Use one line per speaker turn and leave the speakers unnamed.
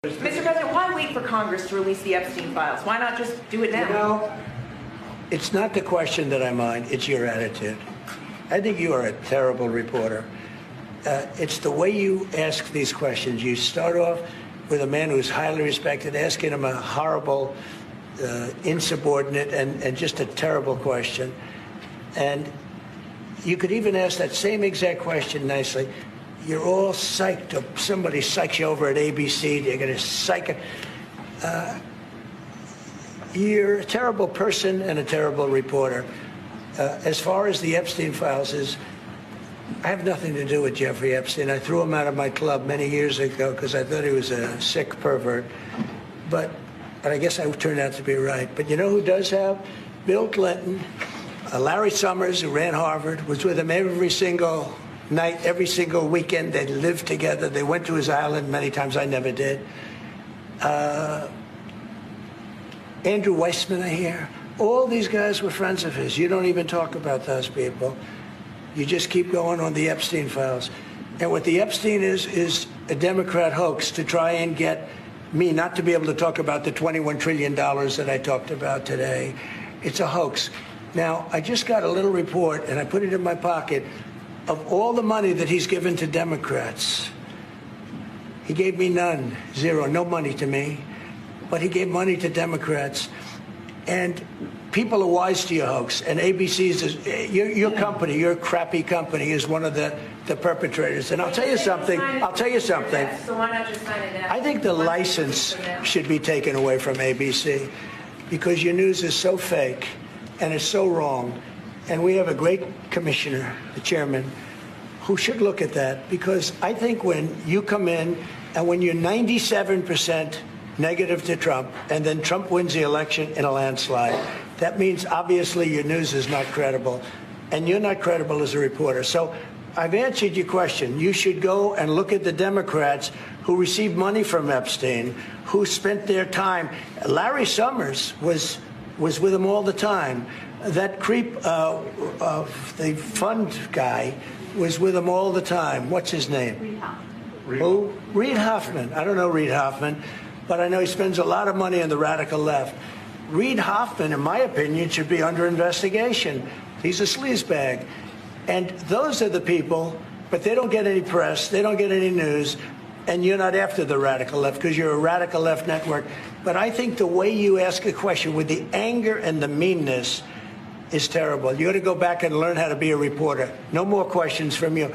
Mr. President, why wait for Congress to release the Epstein files? Why not just do it now?
You know, it's not the question that I mind, it's your attitude. I think you are a terrible reporter. It's the way you ask these questions. You start off with a man who's highly respected, asking him a horrible, insubordinate, and just a terrible question. And you could even ask that same exact question nicely. You're all psyched up. Somebody psychs you over at ABC. They're going to psych it. You're a terrible person and a terrible reporter. As far as the Epstein files is, I have nothing to do with Jeffrey Epstein. I threw him out of my club many years ago because I thought he was a sick pervert. But I guess I turned out to be right. But you know who does have? Bill Clinton, Larry Summers, who ran Harvard, was with him every single night, every single weekend. They lived together. They went to his island many times. I never did. Andrew Weissman, I hear. All these guys were friends of his. You don't even talk about those people. You just keep going on the Epstein files. And what the Epstein is a Democrat hoax to try and get me not to be able to talk about the $21 trillion that I talked about today. It's a hoax. Now, I just got a little report, and I put it in my pocket, of all the money that he's given to Democrats. He gave me none, zero, no money to me. But he gave money to Democrats. And people are wise to your hoax. And ABC's, your company, your crappy company, is one of the perpetrators. And I'll tell you something.
So why not just sign it now?
I think the license should be taken away from ABC because your news is so fake and it's so wrong. And we have a great commissioner, the chairman, who should look at that, because I think when you come in and when you're 97% negative to Trump and then Trump wins the election in a landslide, that means obviously your news is not credible and you're not credible as a reporter. So I've answered your question. You should go and look at the Democrats who received money from Epstein, who spent their time. Larry Summers was with him all the time. That creep of the fund guy was with him all the time. What's his name?
Reid Hoffman.
Who? Reid Hoffman. I don't know Reid Hoffman, but I know he spends a lot of money on the radical left. Reid Hoffman, in my opinion, should be under investigation. He's a sleazebag. And those are the people, but they don't get any press, they don't get any news, and you're not after the radical left because you're a radical left network. But I think the way you ask a question with the anger and the meanness is terrible. You ought to go back and learn how to be a reporter. No more questions from you.